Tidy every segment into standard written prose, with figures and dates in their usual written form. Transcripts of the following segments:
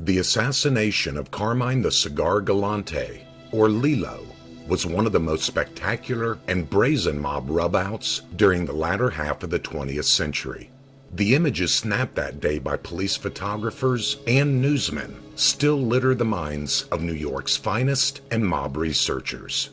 The assassination of Carmine the Cigar Galante, or Lilo, was one of the most spectacular and brazen mob rubouts during the latter half of the 20th century. The images snapped that day by police photographers and newsmen still litter the minds of New York's finest and mob researchers.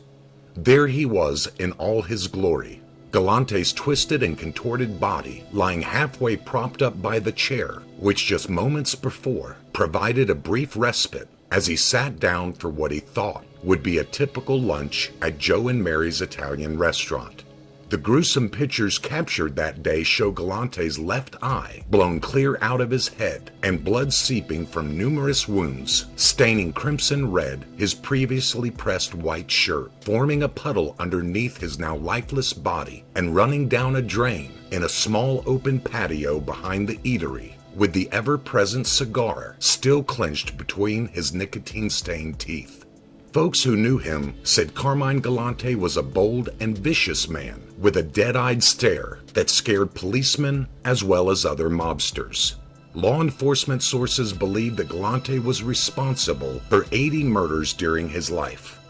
There he was in all his glory, Galante's twisted and contorted body lying halfway propped up by the chair, which just moments before provided a brief respite as he sat down for what he thought would be a typical lunch at Joe and Mary's Italian restaurant. The gruesome pictures captured that day show Galante's left eye blown clear out of his head and blood seeping from numerous wounds, staining crimson red his previously pressed white shirt, forming a puddle underneath his now lifeless body and running down a drain in a small open patio behind the eatery, with the ever-present cigar still clenched between his nicotine-stained teeth. Folks who knew him said Carmine Galante was a bold and vicious man with a dead-eyed stare that scared policemen as well as other mobsters. Law enforcement sources believe that Galante was responsible for 80 murders during his life.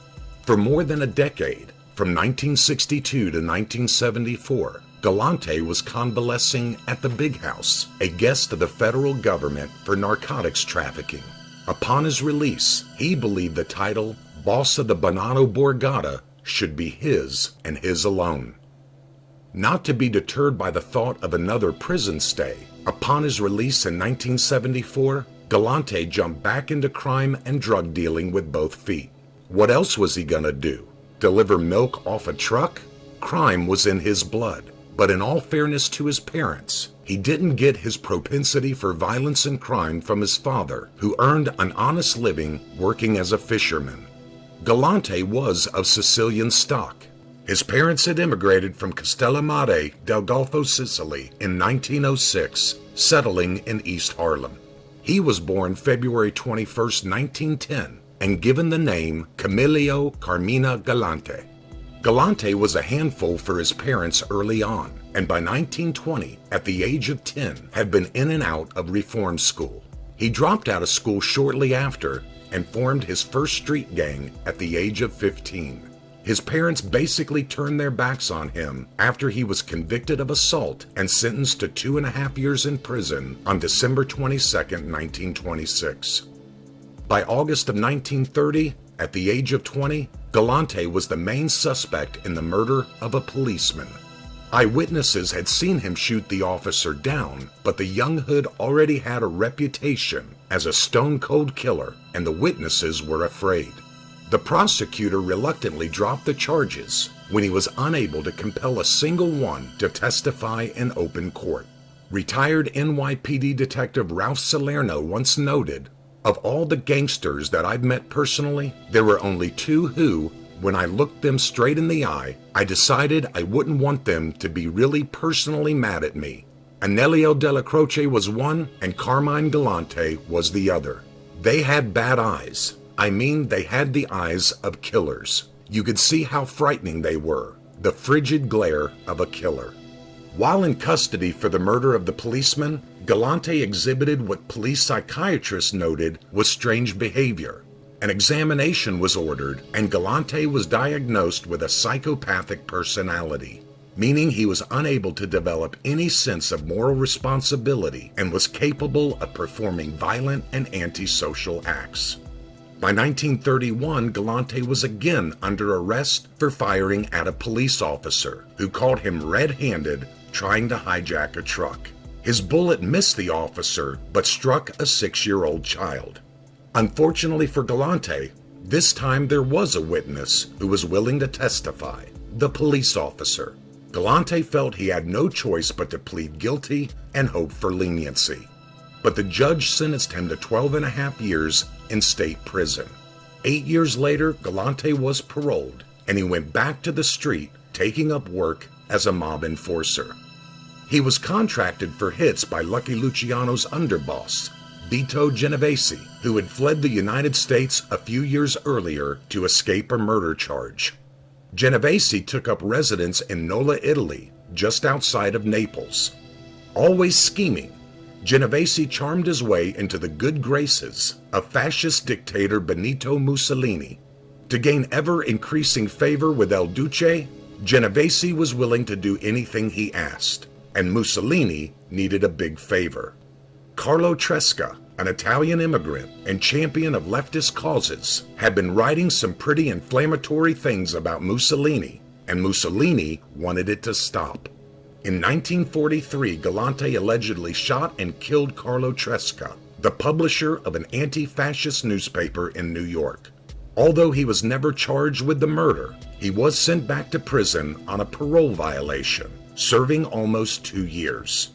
For more than a decade, from 1962 to 1974, Galante was convalescing at the Big House, a guest of the federal government for narcotics trafficking. Upon his release, he believed the title Boss of the Bonanno Borgata should be his and his alone. Not to be deterred by the thought of another prison stay, upon his release in 1974, Galante jumped back into crime and drug dealing with both feet. What else was he gonna do? Deliver milk off a truck? Crime was in his blood, but in all fairness to his parents, he didn't get his propensity for violence and crime from his father, who earned an honest living working as a fisherman. Galante was of Sicilian stock. His parents had immigrated from Castellammare del Golfo, Sicily in 1906, settling in East Harlem. He was born February 21, 1910, and given the name Camillo Carmine Galante. Galante was a handful for his parents early on, and by 1920, at the age of 10, had been in and out of reform school. He dropped out of school shortly after and formed his first street gang at the age of 15. His parents basically turned their backs on him after he was convicted of assault and sentenced to 2.5 years in prison on December 22, 1926. By August of 1930, at the age of 20, Galante was the main suspect in the murder of a policeman. Eyewitnesses had seen him shoot the officer down, but the young hood already had a reputation as a stone-cold killer, and the witnesses were afraid. The prosecutor reluctantly dropped the charges when he was unable to compel a single one to testify in open court. Retired NYPD Detective Ralph Salerno once noted, "Of all the gangsters that I've met personally, there were only two who, when I looked them straight in the eye, I decided I wouldn't want them to be really personally mad at me. Agnello Della Croce was one and Carmine Galante was the other. They had bad eyes. I mean, they had the eyes of killers. You could see how frightening they were, the frigid glare of a killer." While in custody for the murder of the policeman, Galante exhibited what police psychiatrists noted was strange behavior. An examination was ordered, and Galante was diagnosed with a psychopathic personality, meaning he was unable to develop any sense of moral responsibility and was capable of performing violent and antisocial acts. By 1931, Galante was again under arrest for firing at a police officer who caught him red-handed trying to hijack a truck. His bullet missed the officer but struck a 6-year-old child. Unfortunately for Galante, this time there was a witness who was willing to testify, the police officer. Galante felt he had no choice but to plead guilty and hope for leniency. But the judge sentenced him to 12.5 years in state prison. 8 years later, Galante was paroled, and he went back to the street, taking up work as a mob enforcer. He was contracted for hits by Lucky Luciano's underboss, Vito Genovese, who had fled the United States a few years earlier to escape a murder charge. Genovese took up residence in Nola, Italy, just outside of Naples. Always scheming, Genovese charmed his way into the good graces of fascist dictator Benito Mussolini. To gain ever-increasing favor with El Duce, Genovese was willing to do anything he asked, and Mussolini needed a big favor. Carlo Tresca, an Italian immigrant and champion of leftist causes, had been writing some pretty inflammatory things about Mussolini, and Mussolini wanted it to stop. In 1943, Galante allegedly shot and killed Carlo Tresca, the publisher of an anti-fascist newspaper in New York. Although he was never charged with the murder, he was sent back to prison on a parole violation, serving almost 2 years.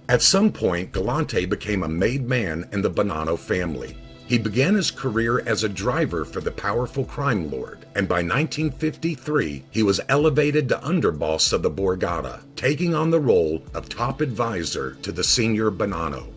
At some point, Galante became a made man in the Bonanno family. He began his career as a driver for the powerful crime lord, and by 1953, he was elevated to underboss of the Borgata, taking on the role of top advisor to the senior Bonanno.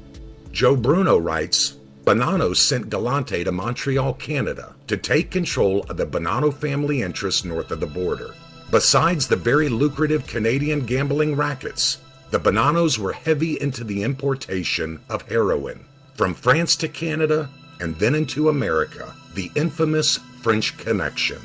Joe Bruno writes, Bonanno sent Galante to Montreal, Canada, to take control of the Bonanno family interests north of the border. Besides the very lucrative Canadian gambling rackets, the Bonannos were heavy into the importation of heroin, from France to Canada and then into America, the infamous French Connection.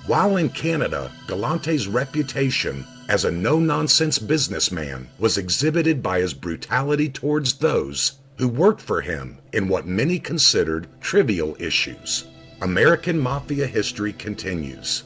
While in Canada, Galante's reputation as a no-nonsense businessman was exhibited by his brutality towards those who worked for him in what many considered trivial issues. American Mafia history continues.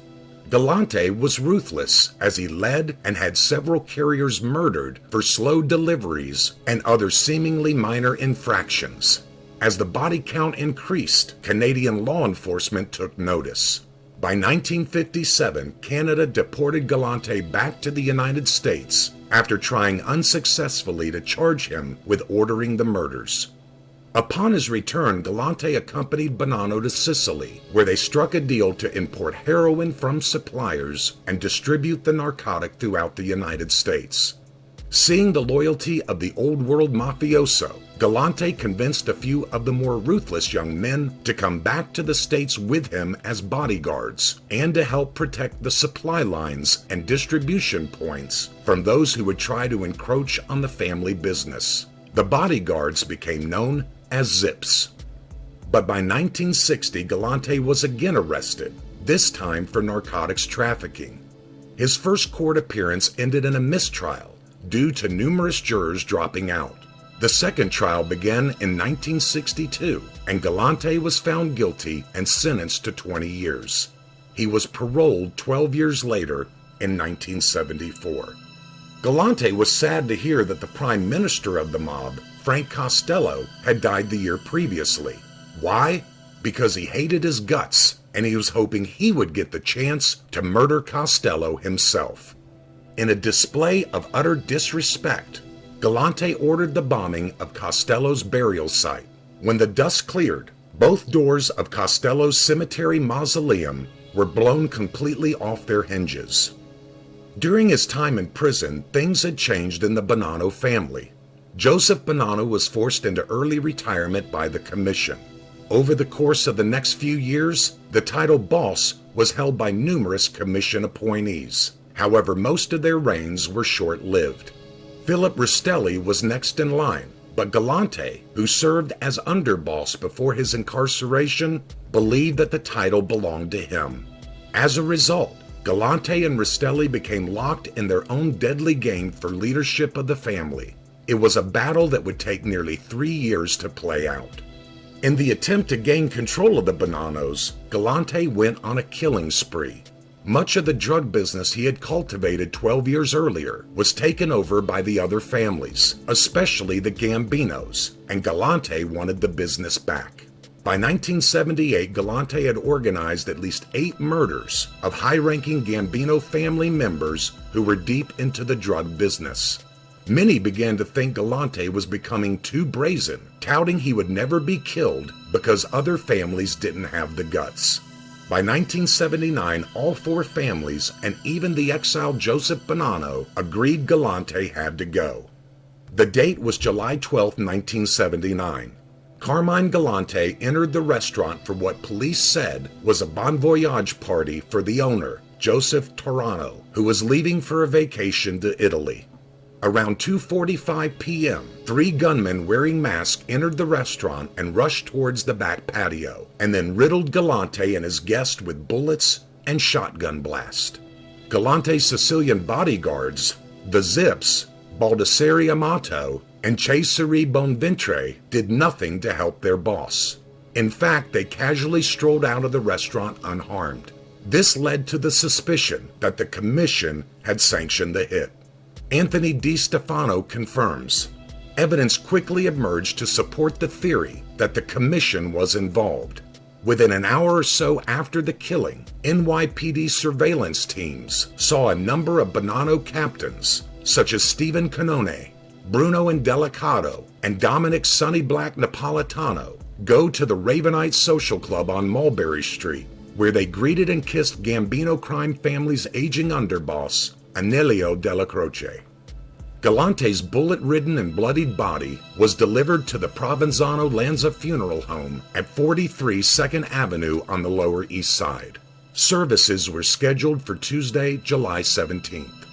Galante was ruthless as he led and had several carriers murdered for slow deliveries and other seemingly minor infractions. As the body count increased, Canadian law enforcement took notice. By 1957, Canada deported Galante back to the United States after trying unsuccessfully to charge him with ordering the murders. Upon his return, Galante accompanied Bonanno to Sicily, where they struck a deal to import heroin from suppliers and distribute the narcotic throughout the United States. Seeing the loyalty of the old world mafioso, Galante convinced a few of the more ruthless young men to come back to the States with him as bodyguards and to help protect the supply lines and distribution points from those who would try to encroach on the family business. The bodyguards became known as Zips. But by 1960, Galante was again arrested, this time for narcotics trafficking. His first court appearance ended in a mistrial due to numerous jurors dropping out. The second trial began in 1962, and Galante was found guilty and sentenced to 20 years. He was paroled 12 years later in 1974. Galante was sad to hear that the prime minister of the mob, Frank Costello, had died the year previously. Why? Because he hated his guts, and he was hoping he would get the chance to murder Costello himself. In a display of utter disrespect, Galante ordered the bombing of Costello's burial site. When the dust cleared, both doors of Costello's cemetery mausoleum were blown completely off their hinges. During his time in prison, things had changed in the Bonanno family. Joseph Bonanno was forced into early retirement by the commission. Over the course of the next few years, the title boss was held by numerous commission appointees. However, most of their reigns were short-lived. Philip Rastelli was next in line, but Galante, who served as underboss before his incarceration, believed that the title belonged to him. As a result, Galante and Rastelli became locked in their own deadly game for leadership of the family. It was a battle that would take nearly 3 years to play out. In the attempt to gain control of the Bonannos, Galante went on a killing spree. Much of the drug business he had cultivated 12 years earlier was taken over by the other families, especially the Gambinos, and Galante wanted the business back. By 1978, Galante had organized at least 8 murders of high-ranking Gambino family members who were deep into the drug business. Many began to think Galante was becoming too brazen, touting he would never be killed because other families didn't have the guts. By 1979, all 4 families and even the exiled Joseph Bonanno agreed Galante had to go. The date was July 12, 1979. Carmine Galante entered the restaurant for what police said was a bon voyage party for the owner, Joseph Torano, who was leaving for a vacation to Italy. Around 2:45 p.m., 3 gunmen wearing masks entered the restaurant and rushed towards the back patio, and then riddled Galante and his guest with bullets and shotgun blast. Galante's Sicilian bodyguards, the Zips, Baldassare Amato, and Cesare Bonventre, did nothing to help their boss. In fact, they casually strolled out of the restaurant unharmed. This led to the suspicion that the commission had sanctioned the hit. Anthony DiStefano confirms. Evidence quickly emerged to support the theory that the commission was involved. Within an hour or so after the killing, NYPD surveillance teams saw a number of Bonanno captains, such as Stephen Canone, Bruno Indelicado, and Dominic Sonny Black Napolitano, go to the Ravenite Social Club on Mulberry Street, where they greeted and kissed Gambino crime family's aging underboss, Anelia Della Croce. Galante's bullet-ridden and bloodied body was delivered to the Provenzano Lanza funeral home at 43 2nd Avenue on the Lower East Side. Services were scheduled for Tuesday, July 17th.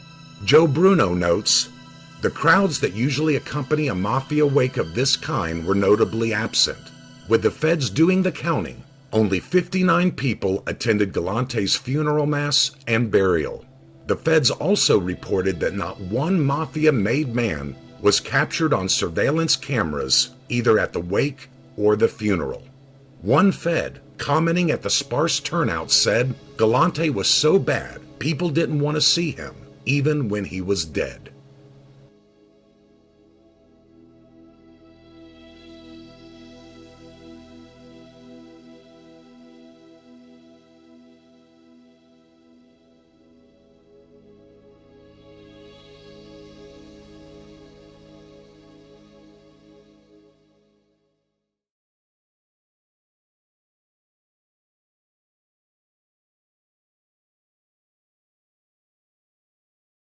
Joe Bruno notes, "The crowds that usually accompany a mafia wake of this kind were notably absent. With the feds doing the counting, only 59 people attended Galante's funeral mass and burial. The feds also reported that not one mafia-made man was captured on surveillance cameras either at the wake or the funeral." One fed, commenting at the sparse turnout, said, "Galante was so bad, people didn't want to see him, even when he was dead."